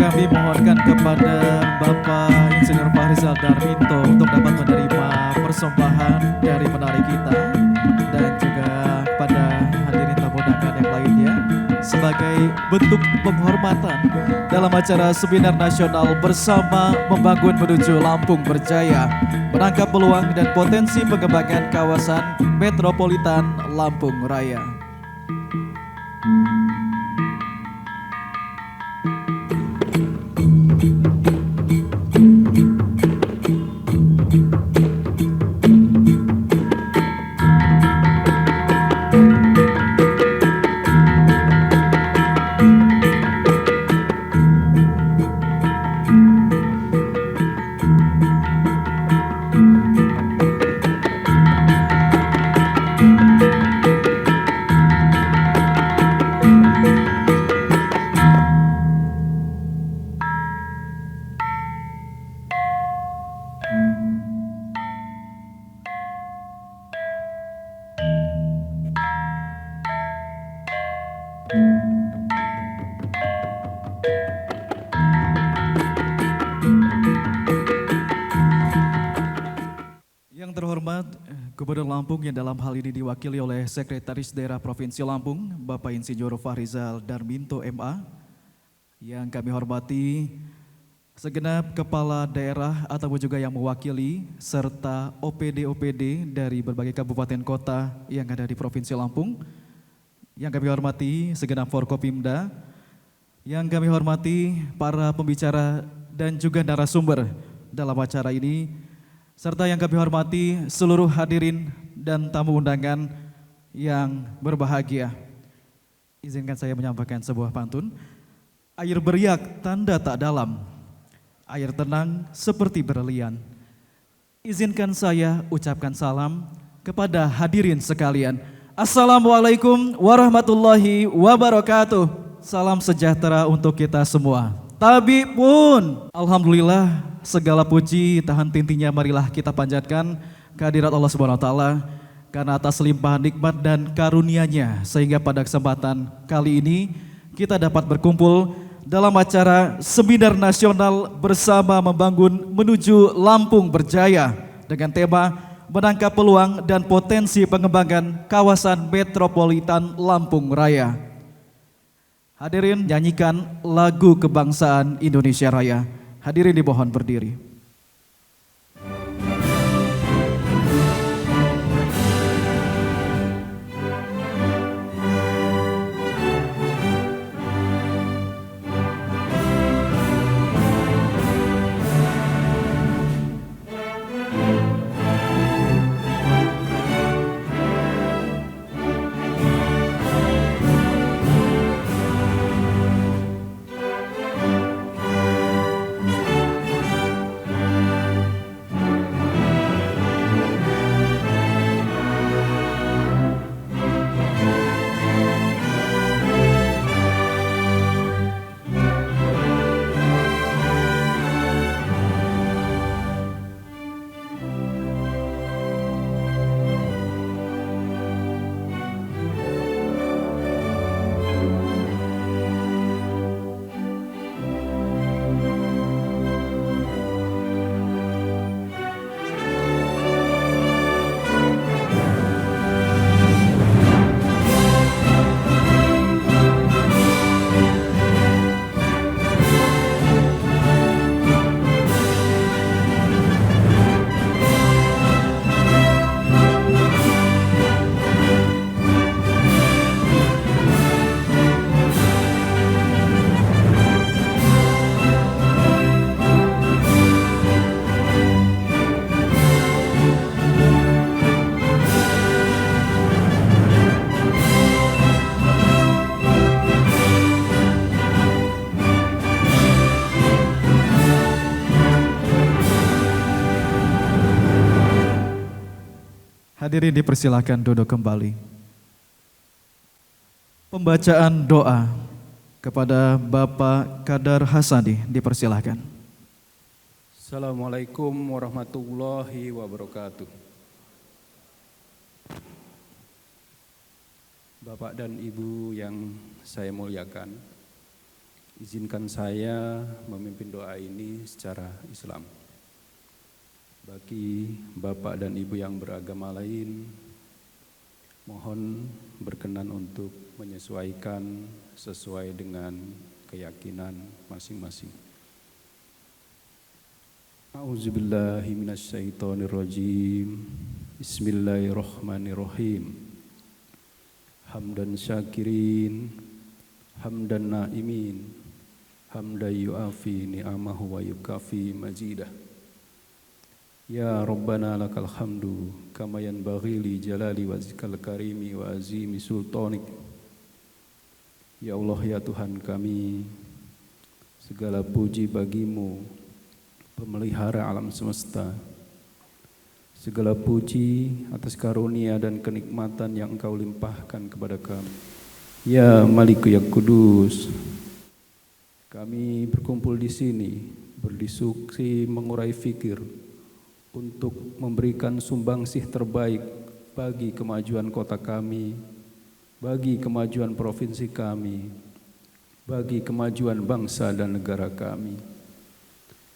kami mohonkan kepada Bapak Insinyur Fahrizal Darminto untuk dapat menerima persembahan dari penari kita dan juga kepada hadirin tamu undangan yang lainnya sebagai bentuk penghormatan dalam acara seminar nasional bersama membangun menuju Lampung Berjaya, menangkap peluang dan potensi pengembangan kawasan metropolitan Lampung Raya. Yang terhormat Gubernur Lampung yang dalam hal ini diwakili oleh Sekretaris Daerah Provinsi Lampung, Bapak Insinyur Fahrizal Darminto MA. Yang kami hormati segenap kepala daerah ataupun juga yang mewakili serta OPD-OPD dari berbagai kabupaten kota yang ada di Provinsi Lampung. Yang kami hormati segenap Forkopimda, yang kami hormati para pembicara dan juga narasumber dalam acara ini, serta yang kami hormati seluruh hadirin dan tamu undangan yang berbahagia. Izinkan saya menyampaikan sebuah pantun. Air beriak tanda tak dalam, air tenang seperti berlian. Izinkan saya ucapkan salam kepada hadirin sekalian. Assalamualaikum warahmatullahi wabarakatuh. Salam sejahtera untuk kita semua. Tabi pun, alhamdulillah segala puji tahan tintinya marilah kita panjatkan kehadirat Allah Subhanahu wa taala karena atas limpahan nikmat dan karunia-Nya sehingga pada kesempatan kali ini kita dapat berkumpul dalam acara seminar nasional bersama membangun menuju Lampung Berjaya dengan tema menangkap peluang dan potensi pengembangan kawasan metropolitan Lampung Raya. Hadirin nyanyikan lagu kebangsaan Indonesia Raya. Hadirin dimohon berdiri. Hadirin dipersilakan duduk kembali. Pembacaan doa kepada Bapak Kadar Hasani dipersilakan. Assalamualaikum warahmatullahi wabarakatuh. Bapak dan Ibu yang saya muliakan, Izinkan saya memimpin doa ini secara Islam. Bagi Bapak dan Ibu yang beragama lain, mohon berkenan untuk menyesuaikan sesuai dengan keyakinan masing-masing. A'udzubillahi minasyaitonirrajim. Bismillahirrahmanirrahim. Hamdan syakirin, hamdan naimin, hamdan yu'afi ni'amahu wa yukafi mazidah. Ya Rabbana lakal hamdu kama yanbaghi li jalali wajhikal karimi wa azimi sultanik. Ya Allah, ya Tuhan kami, segala puji bagimu, pemelihara alam semesta. Segala puji atas karunia dan kenikmatan yang Engkau limpahkan kepada kami. Ya Maliku ya Kudus, kami berkumpul di sini berdiskusi mengurai fikir untuk memberikan sumbangsih terbaik bagi kemajuan kota kami, bagi kemajuan provinsi kami, bagi kemajuan bangsa dan negara kami.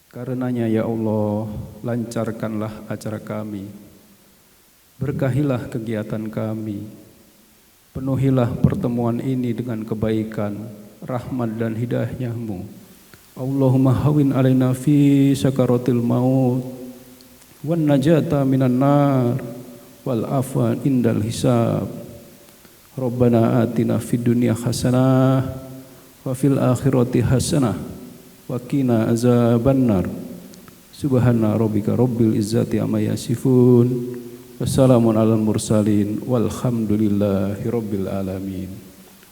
Karenanya ya Allah, lancarkanlah acara kami, berkahilah kegiatan kami, penuhilah pertemuan ini dengan kebaikan, rahmat dan hidayah-Mu. Allahumma hawin alaina fi sakaratil maut, wan najata minan nar, wal afwa indal hisab. Rabbana atina fid dunya hasanah wa fil akhirati hasanah wa qina azabannar. Subhana rabbika rabbil izzati amma yasifun. Wassalamun alal mursalin walhamdulillahi rabbil alamin.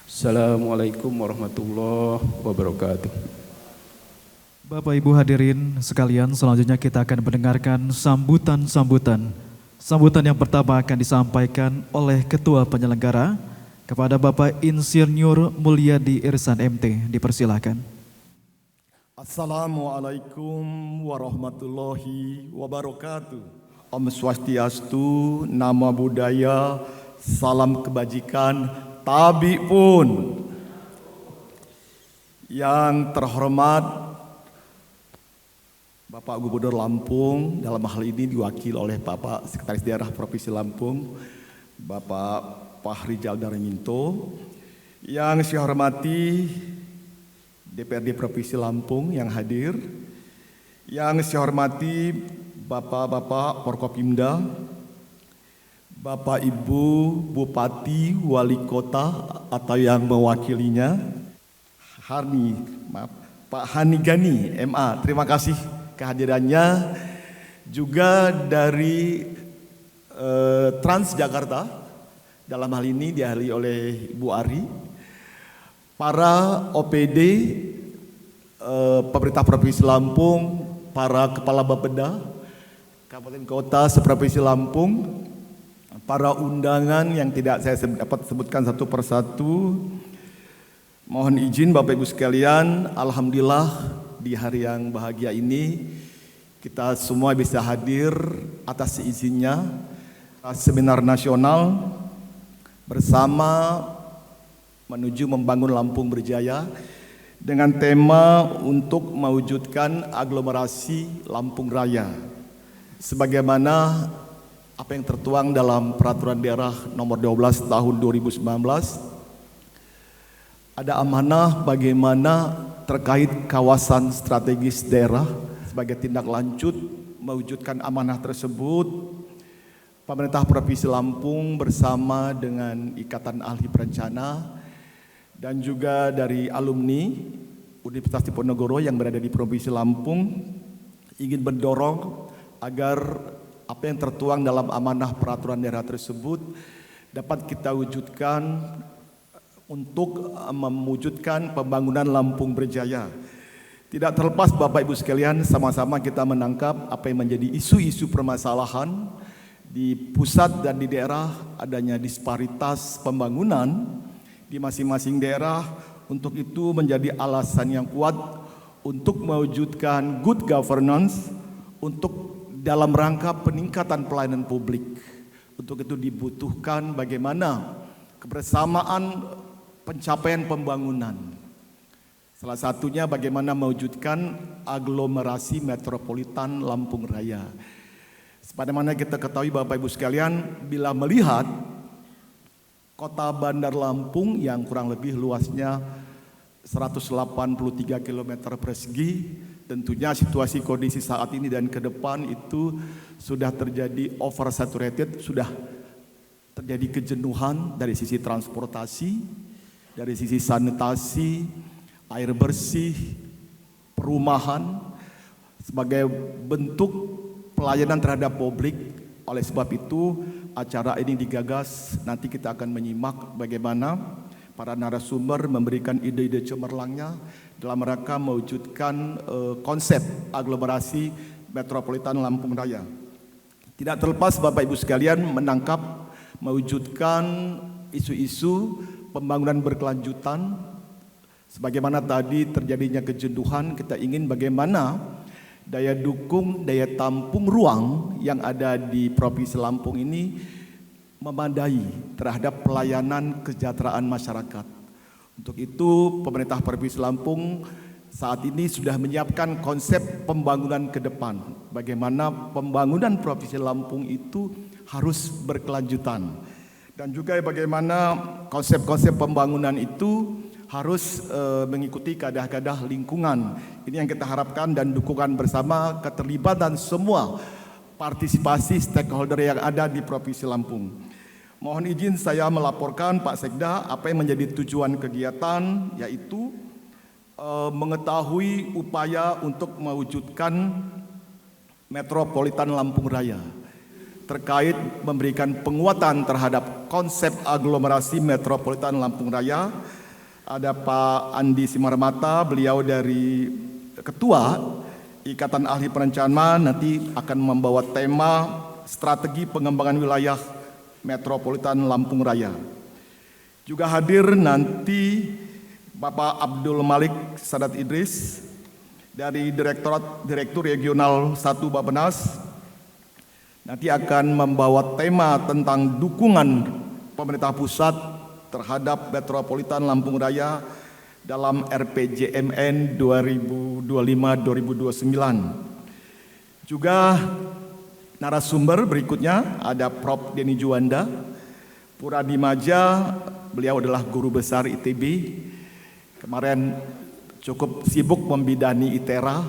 Assalamualaikum warahmatullahi wabarakatuh. Bapak Ibu hadirin sekalian, selanjutnya kita akan mendengarkan sambutan yang pertama akan disampaikan oleh Ketua Penyelenggara kepada Bapak Insinyur Mulyadi Irsan MT. Dipersilakan. Assalamualaikum warahmatullahi wabarakatuh. Om Swastiastu, nama budaya, salam kebajikan, tabi pun. Yang terhormat Bapak Gubernur Lampung, dalam hal ini diwakili oleh Bapak Sekretaris Daerah Provinsi Lampung, Bapak Fahrizal Darminto. Yang saya hormati DPRD Provinsi Lampung yang hadir, yang saya hormati Bapak-Bapak Forkopimda, Bapak Ibu Bupati, Wali Kota atau yang mewakilinya, Pak Hani Gani MA, terima kasih kehadirannya, juga dari Transjakarta, dalam hal ini dihadiri oleh Ibu Ari, para OPD pemerintah Provinsi Lampung, para kepala Bapeda Kabupaten Kota seprovinsi Lampung, para undangan yang tidak saya dapat sebutkan satu persatu. Mohon izin Bapak Ibu sekalian, alhamdulillah di hari yang bahagia ini kita semua bisa hadir atas izinnya seminar nasional bersama menuju membangun Lampung Berjaya dengan tema untuk mewujudkan aglomerasi Lampung Raya. Sebagaimana apa yang tertuang dalam Peraturan Daerah Nomor 12 Tahun 2019, ada amanah bagaimana terkait kawasan strategis daerah sebagai tindak lanjut mewujudkan amanah tersebut. Pemerintah Provinsi Lampung bersama dengan Ikatan Ahli Perencana dan juga dari alumni Universitas Diponegoro yang berada di Provinsi Lampung ingin mendorong agar apa yang tertuang dalam amanah peraturan daerah tersebut dapat kita wujudkan untuk mewujudkan pembangunan Lampung Berjaya. Tidak terlepas Bapak Ibu sekalian, sama-sama kita menangkap apa yang menjadi isu-isu permasalahan di pusat dan di daerah, adanya disparitas pembangunan di masing-masing daerah. Untuk itu menjadi alasan yang kuat untuk mewujudkan good governance untuk dalam rangka peningkatan pelayanan publik. Untuk itu dibutuhkan bagaimana kebersamaan pencapaian pembangunan. Salah satunya bagaimana mewujudkan aglomerasi metropolitan Lampung Raya. Sebagaimana kita ketahui Bapak Ibu sekalian, bila melihat kota Bandar Lampung yang kurang lebih luasnya 183 km persegi, tentunya situasi kondisi saat ini dan ke depan itu sudah terjadi oversaturated, sudah terjadi kejenuhan dari sisi transportasi, dari sisi sanitasi, air bersih, perumahan, sebagai bentuk pelayanan terhadap publik. Oleh sebab itu, acara ini digagas, nanti kita akan menyimak bagaimana para narasumber memberikan ide-ide cemerlangnya dalam rangka mewujudkan konsep aglomerasi metropolitan Lampung Raya. Tidak terlepas Bapak Ibu sekalian menangkap mewujudkan isu-isu pembangunan berkelanjutan. Sebagaimana tadi terjadinya kejenuhan, kita ingin bagaimana daya dukung, daya tampung ruang yang ada di Provinsi Lampung ini memadai terhadap pelayanan kesejahteraan masyarakat. Untuk itu, pemerintah Provinsi Lampung saat ini sudah menyiapkan konsep pembangunan ke depan. Bagaimana pembangunan Provinsi Lampung itu harus berkelanjutan. Dan juga bagaimana konsep-konsep pembangunan itu harus mengikuti kaedah-kaedah lingkungan. Ini yang kita harapkan dan dukungan bersama keterlibatan semua partisipasi stakeholder yang ada di Provinsi Lampung. Mohon izin saya melaporkan Pak Sekda apa yang menjadi tujuan kegiatan, yaitu mengetahui upaya untuk mewujudkan Metropolitan Lampung Raya terkait memberikan penguatan terhadap konsep aglomerasi Metropolitan Lampung Raya. Ada Pak Andi Simarmata, beliau dari Ketua Ikatan Ahli Perencanaan, nanti akan membawa tema strategi pengembangan wilayah Metropolitan Lampung Raya. Juga hadir nanti Bapak Abdul Malik Sadat Idris dari Direktur Regional 1 Bappenas, nanti akan membawa tema tentang dukungan pemerintah pusat terhadap Metropolitan Lampung Raya dalam RPJMN 2025-2029. Juga narasumber berikutnya ada Prof. Denny Juanda, Puradimaja, beliau adalah guru besar ITB. Kemarin cukup sibuk membidani ITERA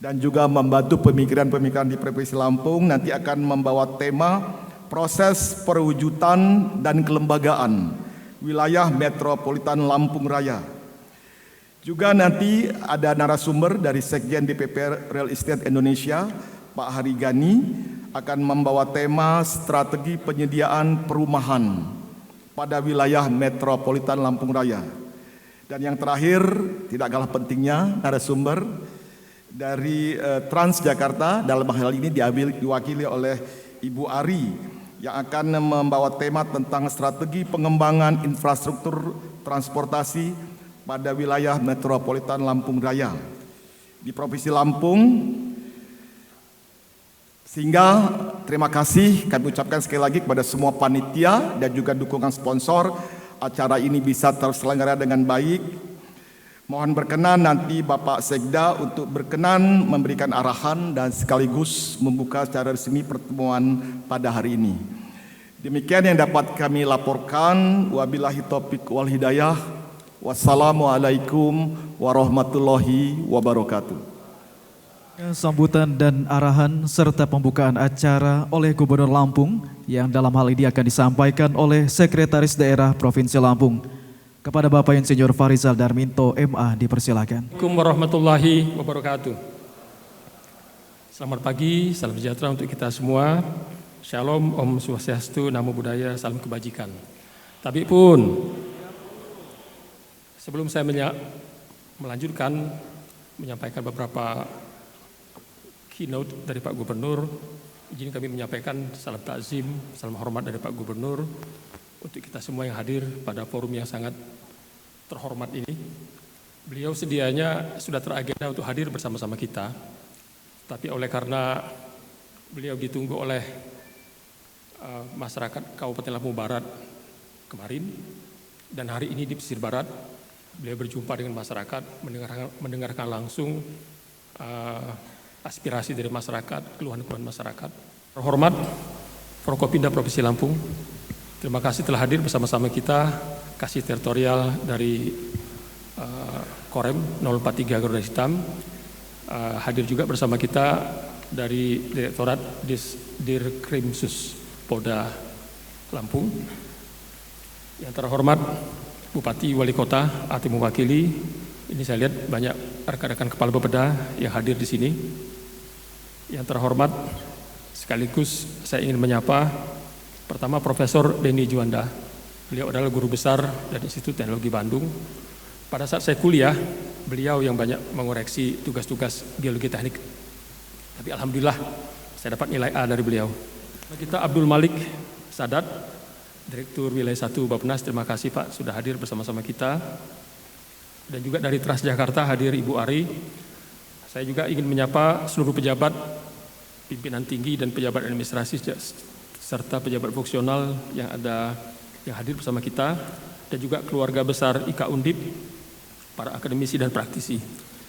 dan juga membantu pemikiran-pemikiran di Provinsi Lampung. Nanti akan membawa tema proses perwujudan dan kelembagaan wilayah Metropolitan Lampung Raya. Juga nanti ada narasumber dari Sekjen DPP Real Estate Indonesia, Pak Harigani, akan membawa tema strategi penyediaan perumahan pada wilayah Metropolitan Lampung Raya. Dan yang terakhir, tidak kalah pentingnya, narasumber dari Transjakarta, dalam hal ini diwakili oleh Ibu Ari, yang akan membawa tema tentang strategi pengembangan infrastruktur transportasi pada wilayah Metropolitan Lampung Raya di Provinsi Lampung. Sehingga terima kasih kami ucapkan sekali lagi kepada semua panitia dan juga dukungan sponsor, acara ini bisa terselenggara dengan baik. Mohon berkenan nanti Bapak Sekda untuk berkenan memberikan arahan dan sekaligus membuka secara resmi pertemuan pada hari ini. Demikian yang dapat kami laporkan. Wabillahi taufiq wal hidayah. Wassalamualaikum warahmatullahi wabarakatuh. Sambutan dan arahan serta pembukaan acara oleh Gubernur Lampung yang dalam hal ini akan disampaikan oleh Sekretaris Daerah Provinsi Lampung. Kepada Bapak Insinyur Farizal Darminto MA dipersilakan. Assalamualaikum warahmatullahi wabarakatuh. Selamat pagi, salam sejahtera untuk kita semua. Shalom, Om Swastiastu, Namo Buddhaya, salam kebajikan. Tapi pun, sebelum saya melanjutkan menyampaikan beberapa keynote dari Pak Gubernur, izin kami menyampaikan salam takzim, salam hormat dari Pak Gubernur untuk kita semua yang hadir pada forum yang sangat terhormat ini. Beliau sedianya sudah teragenda untuk hadir bersama-sama kita, tapi oleh karena beliau ditunggu oleh masyarakat Kabupaten Lampung Barat kemarin dan hari ini di pesisir barat, beliau berjumpa dengan masyarakat, mendengarkan langsung aspirasi dari masyarakat, keluhan-keluhan masyarakat. Terhormat Forkopimda Provinsi Lampung, terima kasih telah hadir bersama-sama kita, Kasih Teritorial dari Korem 043 Garuda Hitam, hadir juga bersama kita dari Direktorat Dirkrimsus Polda Lampung. Yang terhormat Bupati Wali Kota atau mewakili, ini saya lihat banyak rekan-rekan kepala Bapeda yang hadir di sini. Yang terhormat sekaligus saya ingin menyapa pertama Profesor Denny Juanda. Beliau adalah guru besar dari Institut Teknologi Bandung. Pada saat saya kuliah, beliau yang banyak mengoreksi tugas-tugas geologi teknik. Tapi alhamdulillah saya dapat nilai A dari beliau. Kita Abdul Malik Sadat, Direktur Wilayah 1 Bappenas, terima kasih Pak sudah hadir bersama-sama kita. Dan juga dari Transjakarta hadir Ibu Ari. Saya juga ingin menyapa seluruh pejabat, pimpinan tinggi dan pejabat administrasi serta pejabat fungsional yang hadir bersama kita, dan juga keluarga besar IKA Undip, para akademisi dan praktisi.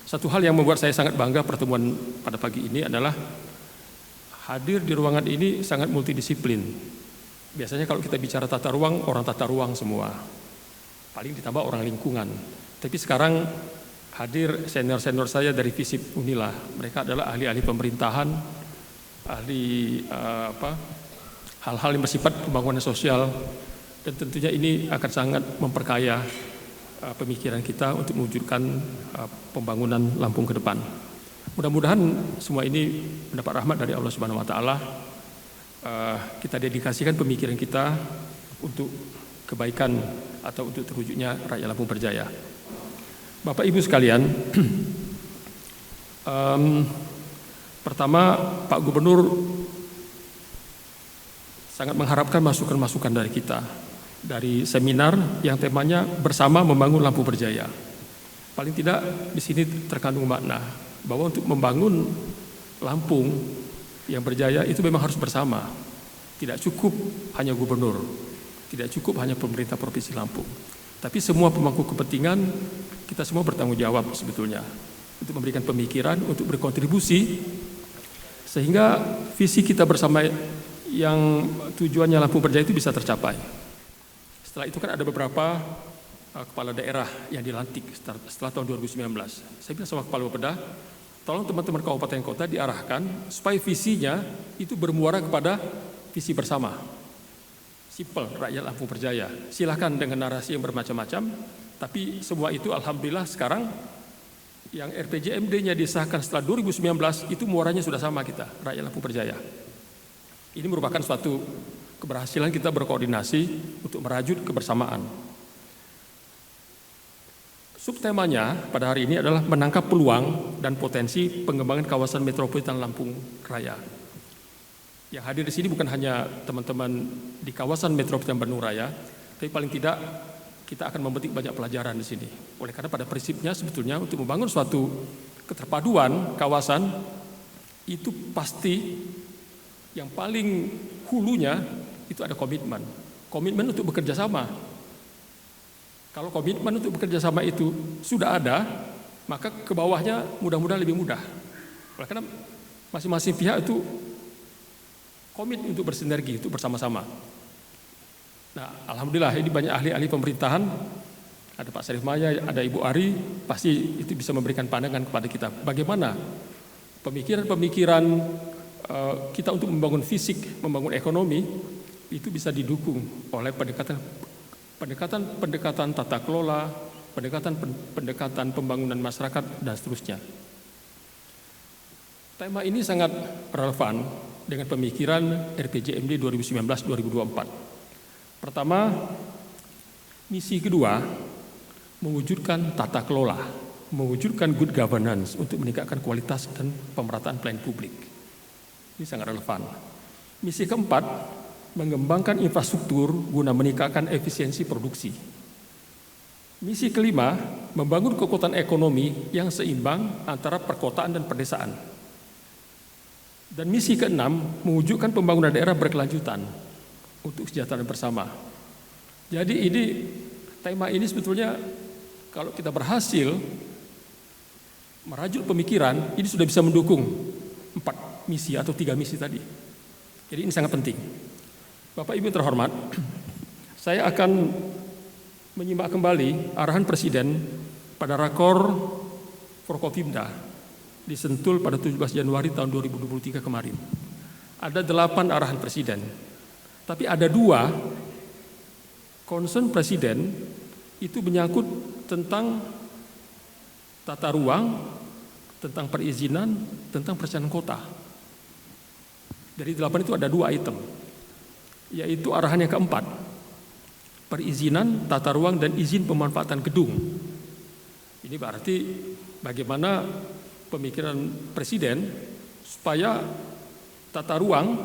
Satu hal yang membuat saya sangat bangga pertemuan pada pagi ini adalah hadir di ruangan ini sangat multidisiplin. Biasanya kalau kita bicara tata ruang, orang tata ruang semua. Paling ditambah orang lingkungan. Tapi sekarang hadir senior-senior saya dari FISIP Unila. Mereka adalah ahli-ahli pemerintahan, ahli hal-hal yang bersifat pembangunan sosial. Dan tentunya ini akan sangat memperkaya pemikiran kita untuk mewujudkan pembangunan Lampung ke depan. Mudah-mudahan semua ini mendapat rahmat dari Allah Subhanahu wa taala. Kita dedikasikan pemikiran kita untuk kebaikan atau untuk terwujudnya rakyat Lampung berjaya. Bapak Ibu sekalian, pertama Pak Gubernur sangat mengharapkan masukan-masukan dari kita, dari seminar yang temanya bersama membangun Lampung berjaya. Paling tidak di sini terkandung makna bahwa untuk membangun Lampung yang berjaya itu memang harus bersama. Tidak cukup hanya gubernur, tidak cukup hanya pemerintah Provinsi Lampung, tapi semua pemangku kepentingan, kita semua bertanggung jawab sebetulnya untuk memberikan pemikiran, untuk berkontribusi sehingga visi kita bersama yang tujuannya Lampung berjaya itu bisa tercapai. Setelah itu kan ada beberapa kepala daerah yang dilantik setelah tahun 2019. Saya bilang sama kepala Bapeda, tolong teman-teman kabupaten kota diarahkan supaya visinya itu bermuara kepada visi bersama. Simpel, rakyat Lampung berjaya. Silahkan dengan narasi yang bermacam-macam, tapi semua itu alhamdulillah sekarang yang RPJMD-nya disahkan setelah 2019 itu muaranya sudah sama kita, rakyat Lampung berjaya. Ini merupakan suatu keberhasilan kita berkoordinasi untuk merajut kebersamaan. Subtemanya pada hari ini adalah menangkap peluang dan potensi pengembangan kawasan metropolitan Lampung Raya. Yang hadir di sini bukan hanya teman-teman di kawasan metropolitan Bandung Raya, tapi paling tidak kita akan memetik banyak pelajaran di sini. Oleh karena pada prinsipnya sebetulnya untuk membangun suatu keterpaduan kawasan itu pasti yang paling hulunya itu ada komitmen. Komitmen untuk bekerja sama. Kalau komitmen untuk bekerja sama itu sudah ada, maka ke bawahnya mudah-mudahan lebih mudah. Oleh karena masing-masing pihak itu komit untuk bersinergi, untuk bersama-sama. Nah, alhamdulillah ini banyak ahli-ahli pemerintahan, ada Pak Syarif Maya, ada Ibu Ari, pasti itu bisa memberikan pandangan kepada kita. Bagaimana pemikiran-pemikiran kita untuk membangun fisik, membangun ekonomi, itu bisa didukung oleh pendekatan tata kelola, pendekatan pembangunan masyarakat, dan seterusnya. Tema ini sangat relevan dengan pemikiran RPJMD 2019-2024. Pertama, misi kedua, mewujudkan tata kelola, mewujudkan good governance untuk meningkatkan kualitas dan pemerataan pelayanan publik. Ini sangat relevan. Misi keempat, mengembangkan infrastruktur guna meningkatkan efisiensi produksi. Misi kelima, membangun kekuatan ekonomi yang seimbang antara perkotaan dan pedesaan. Dan misi keenam, mewujudkan pembangunan daerah berkelanjutan untuk kesejahteraan bersama. Jadi tema ini sebetulnya kalau kita berhasil merajut pemikiran, ini sudah bisa mendukung 4 misi atau 3 misi tadi. Jadi ini sangat penting. Bapak Ibu yang terhormat, saya akan menyimak kembali arahan Presiden pada Rakor Forkopimda di Sentul pada 17 Januari tahun 2023 kemarin. Ada 8 arahan Presiden, tapi ada 2 concern Presiden itu menyangkut tentang tata ruang, tentang perizinan, tentang perencanaan kota. Dari 8 itu ada 2 item, yaitu arahan yang keempat, perizinan, tata ruang, dan izin pemanfaatan gedung. Ini berarti bagaimana pemikiran Presiden supaya tata ruang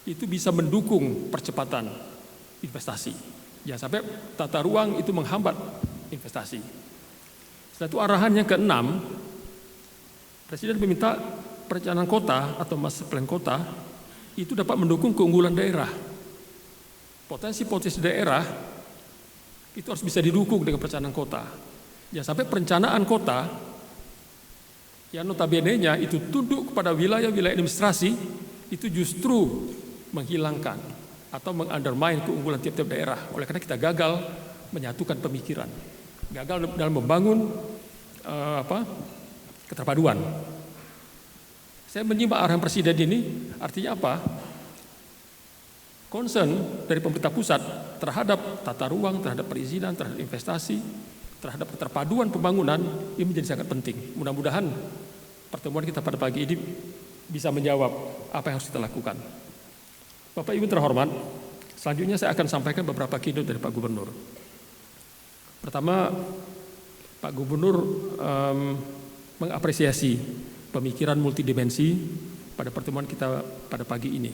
itu bisa mendukung percepatan investasi. Jangan sampai tata ruang itu menghambat investasi. Setelah itu arahan yang ke-6, Presiden meminta perencanaan kota atau master plan kota itu dapat mendukung keunggulan daerah. Potensi-potensi daerah itu harus bisa didukung dengan perencanaan kota. Jangan sampai perencanaan kota yang notabene-nya itu tunduk kepada wilayah-wilayah administrasi itu justru menghilangkan atau mengundermine keunggulan tiap-tiap daerah. Oleh karena kita gagal menyatukan pemikiran, gagal dalam membangun keterpaduan. Saya menyimak arahan Presiden ini, artinya apa? Concern dari pemerintah pusat terhadap tata ruang, terhadap perizinan, terhadap investasi, terhadap keterpaduan pembangunan ini menjadi sangat penting. Mudah-mudahan pertemuan kita pada pagi ini bisa menjawab apa yang harus kita lakukan. Bapak Ibu terhormat, selanjutnya saya akan sampaikan beberapa keynote dari Pak Gubernur. Pertama, Pak Gubernur mengapresiasi pemikiran multidimensi pada pertemuan kita pada pagi ini.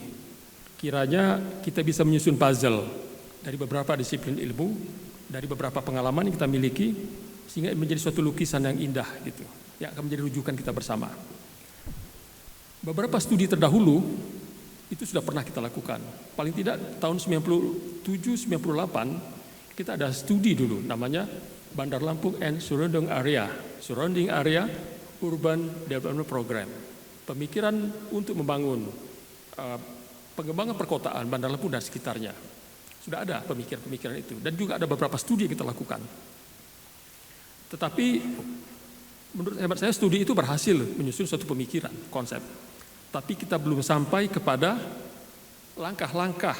Kiranya kita bisa menyusun puzzle dari beberapa disiplin ilmu, dari beberapa pengalaman yang kita miliki, sehingga menjadi suatu lukisan yang indah gitu, yang akan menjadi rujukan kita bersama. Beberapa studi terdahulu itu sudah pernah kita lakukan. Paling tidak tahun 97-98 kita ada studi dulu namanya Bandar Lampung and Surrounding Area Urban Development Program. Pemikiran untuk membangun pengembangan perkotaan Bandar Lampung dan sekitarnya. Sudah ada pemikiran-pemikiran itu dan juga ada beberapa studi yang kita lakukan. Tetapi menurut hemat saya studi itu berhasil menyusun suatu pemikiran, konsep. Tapi kita belum sampai kepada langkah-langkah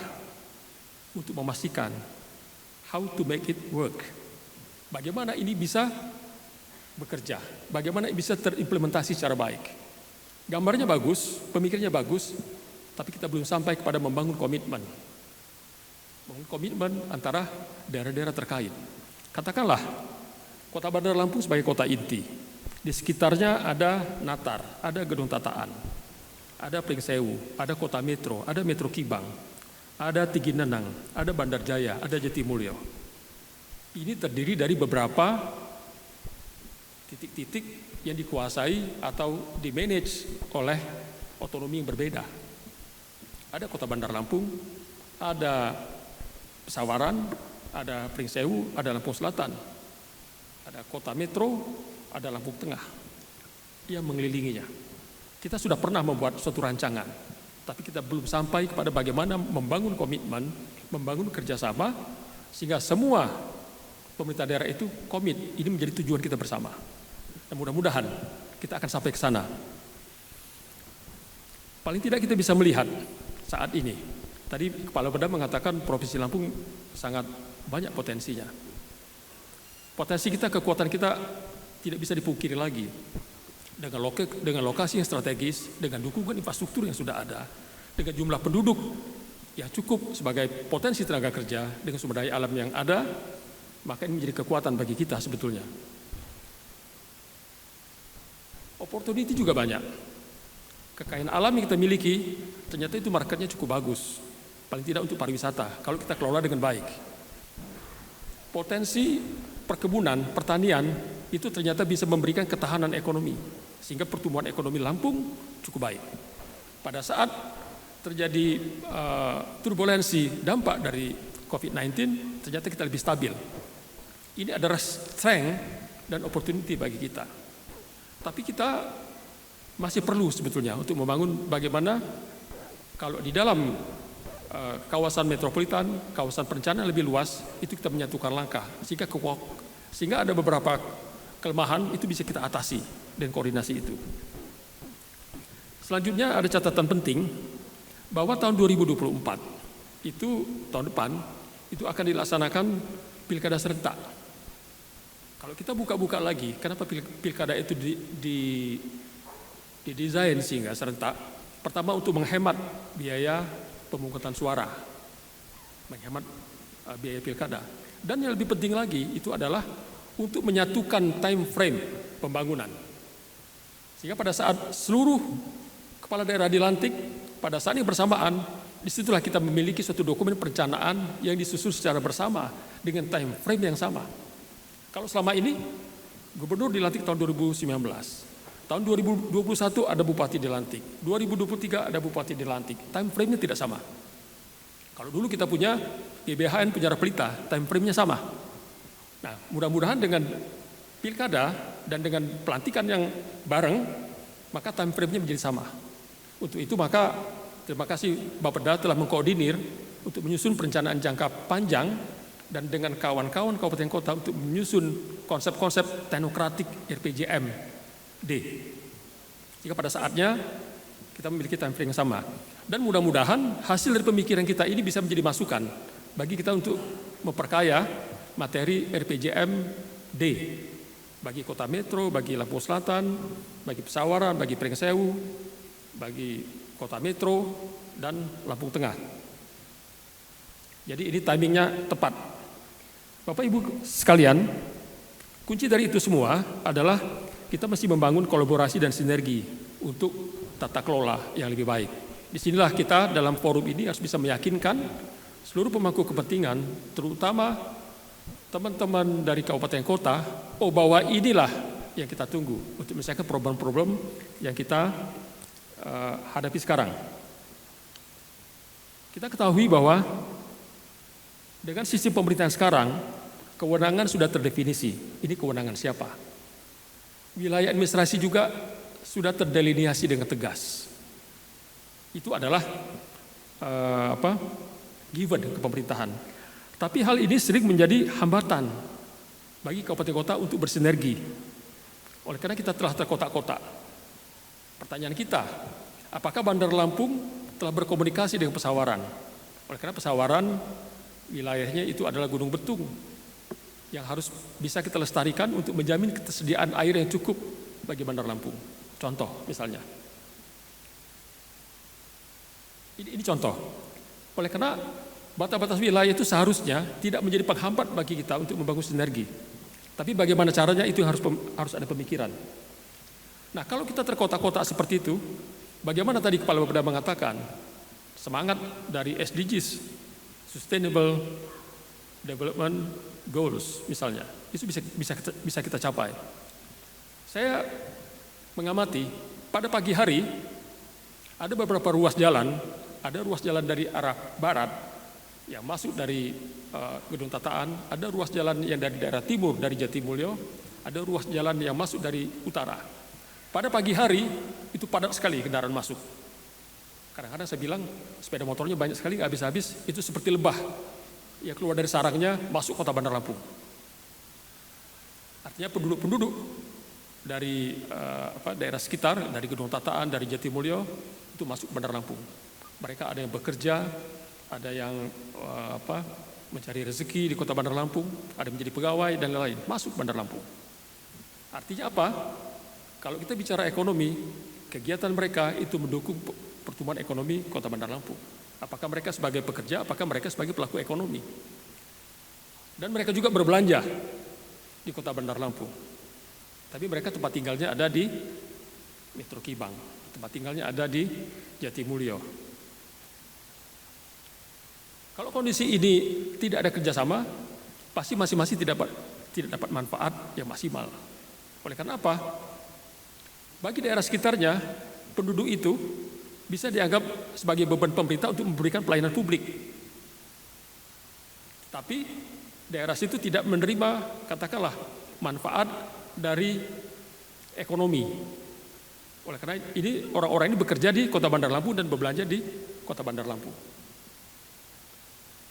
untuk memastikan how to make it work. Bagaimana ini bisa bekerja, bagaimana ini bisa terimplementasi secara baik. Gambarnya bagus, pemikirannya bagus, tapi kita belum sampai kepada membangun komitmen. Membangun komitmen antara daerah-daerah terkait. Katakanlah, Kota Bandar Lampung sebagai kota inti. Di sekitarnya ada Natar, ada Gedung Tataan, ada Pringsewu, ada Kota Metro, ada Metro Kibang, ada Tinggi Nenang, ada Bandar Jaya, ada Jatimulyo. Ini terdiri dari beberapa titik-titik yang dikuasai atau dimanage oleh otonomi yang berbeda. Ada Kota Bandar Lampung, ada Pesawaran, ada Pringsewu, ada Lampung Selatan, ada Kota Metro, ada Lampung Tengah yang mengelilinginya. Kita sudah pernah membuat suatu rancangan, tapi kita belum sampai kepada bagaimana membangun komitmen, membangun kerjasama, sehingga semua pemerintah daerah itu komit, ini menjadi tujuan kita bersama. Dan mudah-mudahan kita akan sampai ke sana. Paling tidak kita bisa melihat saat ini. Tadi Kepala Beda mengatakan Provinsi Lampung sangat banyak potensinya. Potensi kita, kekuatan kita tidak bisa dipungkiri lagi. Dengan lokasi yang strategis, dengan dukungan infrastruktur yang sudah ada, dengan jumlah penduduk yang cukup sebagai potensi tenaga kerja, dengan sumber daya alam yang ada, maka ini menjadi kekuatan bagi kita sebetulnya. Opportunity juga banyak. Kekayaan alam yang kita miliki, ternyata itu marketnya cukup bagus. Paling tidak untuk pariwisata, kalau kita kelola dengan baik. Potensi perkebunan, pertanian, itu ternyata bisa memberikan ketahanan ekonomi. Sehingga pertumbuhan ekonomi Lampung cukup baik. Pada saat terjadi turbulensi dampak dari COVID-19, ternyata kita lebih stabil. Ini adalah strength dan opportunity bagi kita. Tapi kita masih perlu sebetulnya untuk membangun bagaimana kalau di dalam kawasan metropolitan, kawasan perencanaan lebih luas, itu kita menyatukan langkah sehingga ada beberapa kelemahan itu bisa kita atasi dan koordinasi itu. Selanjutnya ada catatan penting bahwa tahun 2024 itu tahun depan itu akan dilaksanakan pilkada serentak. Kalau kita buka-buka lagi, kenapa pilkada itu didesain sehingga serentak? Pertama untuk menghemat biaya pemungutan suara, menghemat biaya pilkada. Dan yang lebih penting lagi itu adalah untuk menyatukan time frame pembangunan. Sehingga pada saat seluruh kepala daerah dilantik, pada saat yang bersamaan, disitulah kita memiliki suatu dokumen perencanaan yang disusun secara bersama dengan time frame yang sama. Kalau selama ini, gubernur dilantik tahun 2019, tahun 2021 ada bupati dilantik, 2023 ada bupati dilantik, time frame-nya tidak sama. Kalau dulu kita punya GBHN Penjara Pelita, time frame-nya sama. Nah, mudah-mudahan dengan pilkada dan dengan pelantikan yang bareng, maka time frame-nya menjadi sama. Untuk itu maka terima kasih Bapeda telah mengkoordinir untuk menyusun perencanaan jangka panjang dan dengan kawan-kawan kabupaten kota untuk menyusun konsep-konsep teknokratik RPJMD. Jika pada saatnya kita memiliki time frame yang sama. Dan mudah-mudahan hasil dari pemikiran kita ini bisa menjadi masukan bagi kita untuk memperkaya materi RPJMD bagi Kota Metro, bagi Lampung Selatan, bagi Pesawaran, bagi Pringsewu, bagi Kota Metro, dan Lampung Tengah. Jadi ini timingnya tepat. Bapak Ibu sekalian, kunci dari itu semua adalah kita mesti membangun kolaborasi dan sinergi untuk tata kelola yang lebih baik. Disinilah kita dalam forum ini harus bisa meyakinkan seluruh pemangku kepentingan, terutama teman-teman dari kabupaten kota, bahwa inilah yang kita tunggu untuk menyelesaikan problem-problem yang kita hadapi sekarang. Kita ketahui bahwa dengan sistem pemerintahan sekarang, kewenangan sudah terdefinisi. Ini kewenangan siapa? Wilayah administrasi juga sudah terdelineasi dengan tegas. Itu adalah given ke pemerintahan. Tapi hal ini sering menjadi hambatan bagi kabupaten kota untuk bersinergi. Oleh karena kita telah terkotak-kotak. Pertanyaan kita, apakah Bandar Lampung telah berkomunikasi dengan Pesawaran? Oleh karena Pesawaran wilayahnya itu adalah Gunung Betung yang harus bisa kita lestarikan untuk menjamin ketersediaan air yang cukup bagi Bandar Lampung. Contoh misalnya. Ini contoh. Oleh karena batas-batas wilayah itu seharusnya tidak menjadi penghambat bagi kita untuk membangun sinergi. Tapi bagaimana caranya itu harus ada pemikiran. Nah, kalau kita terkotak-kotak seperti itu, bagaimana tadi Kepala Bapeda mengatakan semangat dari SDGs, Sustainable Development Goals misalnya, itu bisa kita capai. Saya mengamati pada pagi hari ada beberapa ruas jalan, ada ruas jalan dari arah barat yang masuk dari Gedung Tataan, ada ruas jalan yang dari daerah timur dari Jatimulyo, ada ruas jalan yang masuk dari utara. Pada pagi hari itu padat sekali kendaraan masuk. Kadang-kadang saya bilang sepeda motornya banyak sekali, nggak habis-habis, itu seperti lebah. Ya keluar dari sarangnya masuk kota Bandar Lampung. Artinya penduduk-penduduk dari daerah sekitar, dari Gedung Tataan, dari Jatimulyo itu masuk Bandar Lampung. Mereka ada yang bekerja, ada yang mencari rezeki di kota Bandar Lampung, ada yang menjadi pegawai dan lain-lain, masuk Bandar Lampung. Artinya apa? Kalau kita bicara ekonomi, kegiatan mereka itu mendukung pertumbuhan ekonomi kota Bandar Lampung. Apakah mereka sebagai pekerja, apakah mereka sebagai pelaku ekonomi. Dan mereka juga berbelanja di kota Bandar Lampung. Tapi mereka tempat tinggalnya ada di Metro Kibang, tempat tinggalnya ada di Jatimulyo. Kalau kondisi ini tidak ada kerjasama, pasti masing-masing tidak dapat manfaat yang maksimal. Oleh karena apa? Bagi daerah sekitarnya, penduduk itu bisa dianggap sebagai beban pemerintah untuk memberikan pelayanan publik. Tapi daerah situ tidak menerima katakanlah manfaat dari ekonomi. Oleh karena ini orang-orang ini bekerja di Kota Bandar Lampung dan berbelanja di Kota Bandar Lampung.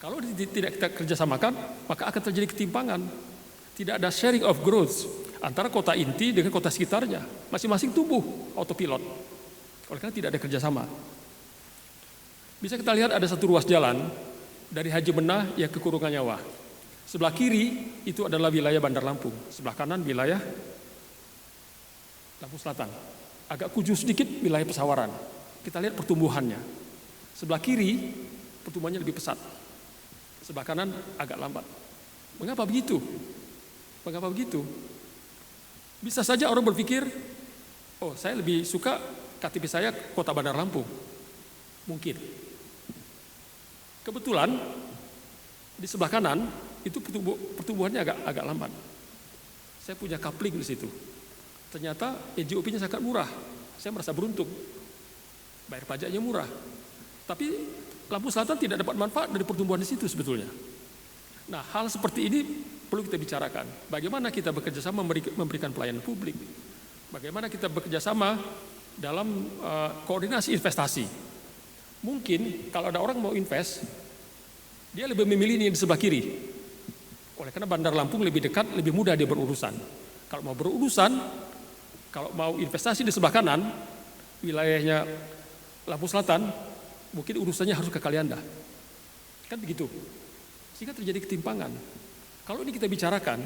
Kalau tidak kita kerjasamakan, maka akan terjadi ketimpangan. Tidak ada sharing of growth antara kota inti dengan kota sekitarnya. Masing-masing tumbuh autopilot. Oleh karena tidak ada kerjasama. Bisa kita lihat ada satu ruas jalan dari Haji Menah yang ke Kurungan Nyawa. Sebelah kiri itu adalah wilayah Bandar Lampung. Sebelah kanan wilayah Lampung Selatan. Agak kujur sedikit wilayah Pesawaran. Kita lihat pertumbuhannya. Sebelah kiri pertumbuhannya lebih pesat. Sebelah kanan agak lambat. Mengapa begitu? Mengapa begitu? Bisa saja orang berpikir, oh saya lebih suka KTP saya Kota Bandar Lampung. Mungkin. Kebetulan di sebelah kanan itu pertumbuhannya agak lambat. Saya punya coupling di situ. Ternyata NJOP-nya sangat murah. Saya merasa beruntung. Bayar pajaknya murah. Tapi Lampung Selatan tidak dapat manfaat dari pertumbuhan di situ sebetulnya. Nah, hal seperti ini perlu kita bicarakan. Bagaimana kita bekerja sama memberikan pelayanan publik? Bagaimana kita bekerja sama dalam koordinasi investasi? Mungkin kalau ada orang mau invest, dia lebih memilih yang di sebelah kiri. Oleh karena Bandar Lampung lebih dekat, lebih mudah dia berurusan. Kalau mau berurusan, kalau mau investasi di sebelah kanan, wilayahnya Lampung Selatan, mungkin urusannya harus ke Kalianda. Kan begitu. Sehingga terjadi ketimpangan. Kalau ini kita bicarakan,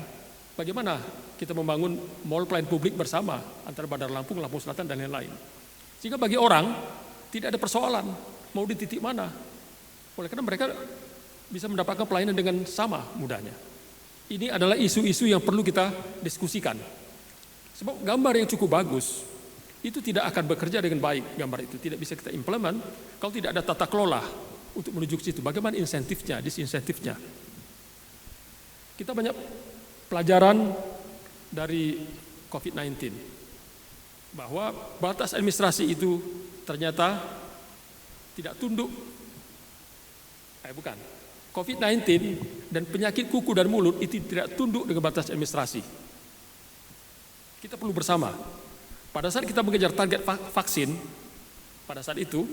bagaimana kita membangun mall pelayanan publik bersama antara Bandar Lampung, Lampung Selatan, dan lain-lain. Sehingga bagi orang, tidak ada persoalan mau di titik mana. Oleh karena mereka bisa mendapatkan pelayanan dengan sama mudahnya. Ini adalah isu-isu yang perlu kita diskusikan. Sebab gambar yang cukup bagus, itu tidak akan bekerja dengan baik. Gambar itu tidak bisa kita implement kalau tidak ada tata kelola untuk menuju ke situ. Bagaimana insentifnya, disinsentifnya. Kita banyak pelajaran dari COVID-19. Bahwa batas administrasi itu ternyata tidak tunduk. Bukan. COVID-19 dan penyakit kuku dan mulut itu tidak tunduk dengan batas administrasi. Kita perlu bersama. Pada saat kita mengejar target vaksin, pada saat itu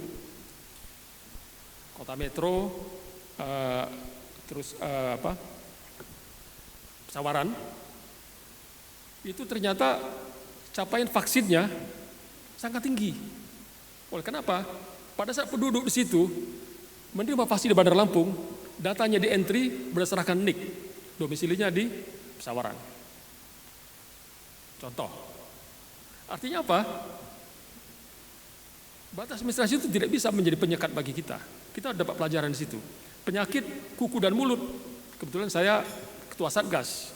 Kota Metro, Pesawaran, itu ternyata capaian vaksinnya sangat tinggi. Oleh kenapa? Pada saat penduduk di situ menerima vaksin di Bandar Lampung, datanya di entry berdasarkan NIK, domisilinya di Pesawaran. Contoh. Artinya apa? Batas administrasi itu tidak bisa menjadi penyekat bagi kita. Kita dapat pelajaran di situ. Penyakit kuku dan mulut. Kebetulan saya ketua Satgas.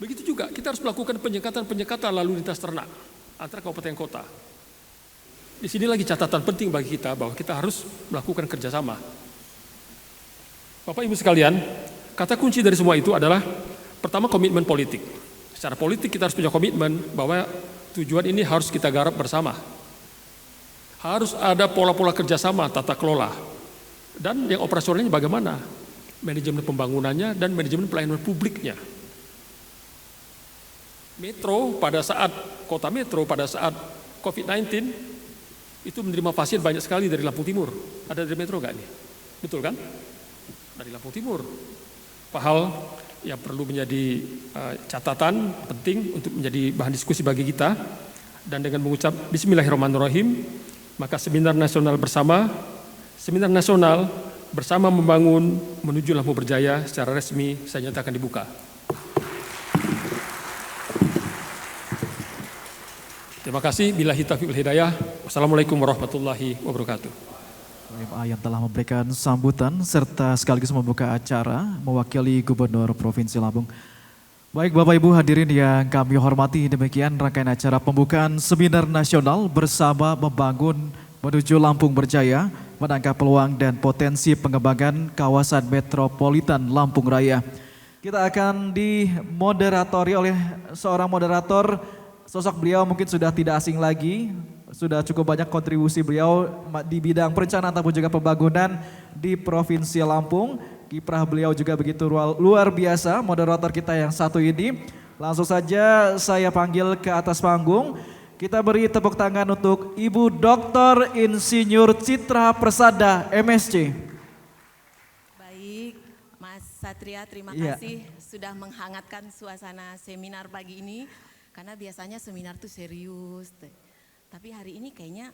Begitu juga kita harus melakukan penyekatan lalu lintas ternak antara kabupaten kota. Di sini lagi catatan penting bagi kita bahwa kita harus melakukan kerjasama. Bapak Ibu sekalian, kata kunci dari semua itu adalah pertama komitmen politik. Secara politik kita harus punya komitmen bahwa tujuan ini harus kita garap bersama. Harus ada pola-pola kerjasama, tata kelola. Dan yang operasionalnya bagaimana? Manajemen pembangunannya dan manajemen pelayanan publiknya. Metro pada saat, kota Metro pada saat COVID-19 itu menerima pasien banyak sekali dari Lampung Timur. Ada dari Metro nggak nih? Betul kan? Dari Lampung Timur. Hal yang perlu menjadi catatan penting untuk menjadi bahan diskusi bagi kita. Dan dengan mengucap Bismillahirrahmanirrahim, maka seminar nasional bersama membangun menuju Lampung Berjaya secara resmi saya nyatakan dibuka. Terima kasih. Billahi taufiq wal hidayah. Wassalamualaikum warahmatullahi wabarakatuh. MA yang telah memberikan sambutan serta sekaligus membuka acara mewakili Gubernur Provinsi Lampung. Baik Bapak Ibu hadirin yang kami hormati, demikian rangkaian acara pembukaan seminar nasional bersama membangun menuju Lampung Berjaya, menangkap peluang dan potensi pengembangan kawasan metropolitan Lampung Raya. Kita akan dimoderatori oleh seorang moderator, sosok beliau mungkin sudah tidak asing lagi. Sudah cukup banyak kontribusi beliau di bidang perencanaan ataupun juga pembangunan di Provinsi Lampung. Kiprah beliau juga begitu luar biasa, moderator kita yang satu ini. Langsung saja saya panggil ke atas panggung. Kita beri tepuk tangan untuk Ibu Dr. Insinyur Citra Persada, MSc. Baik, Mas Satria, terima Iya. kasih sudah menghangatkan suasana seminar pagi ini. Karena biasanya seminar tuh serius. Tapi hari ini kayaknya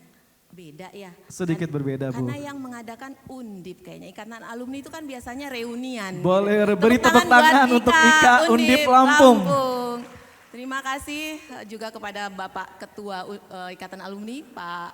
beda ya. Sedikit berbeda, Bu. Karena yang mengadakan Undip kayaknya. Ikatan alumni itu kan biasanya reunian. Boleh gitu. beri tepuk tangan buat untuk Ika Undip Lampung. Terima kasih juga kepada Bapak Ketua Ikatan Alumni, Pak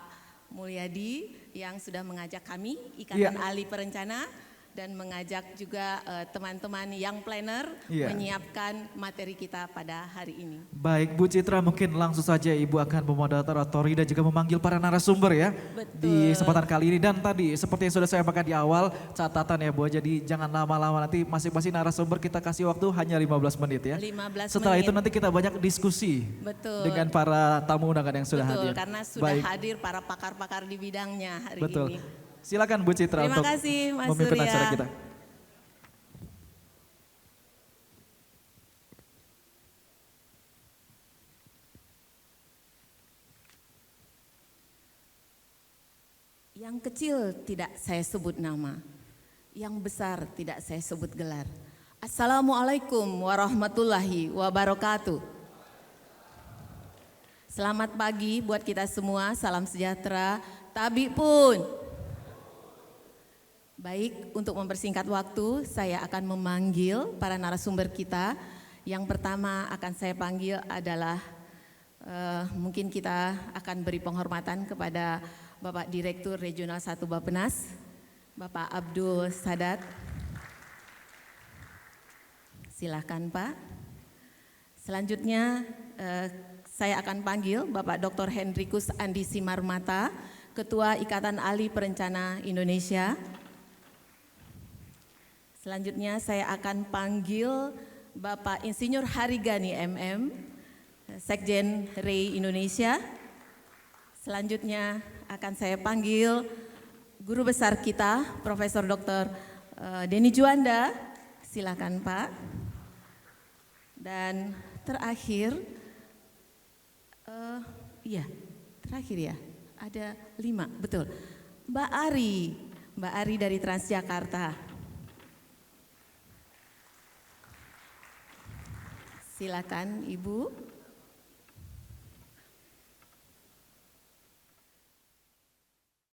Mulyadi, yang sudah mengajak kami, Ikatan Iya. Ahli Perencana, dan mengajak juga teman-teman yang planner Iya. menyiapkan materi kita pada hari ini. Baik Bu Citra, mungkin langsung saja Ibu akan memoderatori dan juga memanggil para narasumber ya. Betul. Di kesempatan kali ini. Dan tadi seperti yang sudah saya sampaikan di awal, catatan ya Bu, jadi jangan lama-lama, nanti masing-masing narasumber kita kasih waktu hanya 15 menit ya. 15 Setelah menit. itu nanti kita banyak diskusi Betul. dengan para tamu undangan yang sudah hadir. Betul, karena sudah Baik, hadir para pakar-pakar di bidangnya hari betul. ini. Silakan Bu Citra Terima untuk kasih, Mas memimpin Surya. acara kita. Yang kecil tidak saya sebut nama, yang besar tidak saya sebut gelar. Assalamualaikum warahmatullahi wabarakatuh. Selamat pagi buat kita semua, salam sejahtera, tabi pun. Baik, untuk mempersingkat waktu, saya akan memanggil para narasumber kita. Yang pertama akan saya panggil adalah, mungkin kita akan beri penghormatan kepada Bapak Direktur Regional 1 Bappenas, Bapak Abdul Sadat. Silakan Pak. Selanjutnya saya akan panggil Bapak Dr. Hendrikus Andi Simarmata, Ketua Ikatan Ahli Perencana Indonesia. Selanjutnya saya akan panggil Bapak Insinyur Harigani MM, Sekjen REI Indonesia. Selanjutnya akan saya panggil guru besar kita, Profesor Dr. Denny Juanda. Silakan Pak. Dan terakhir, terakhir ya, ada 5, betul. Mbak Ari dari Transjakarta. Silakan Ibu.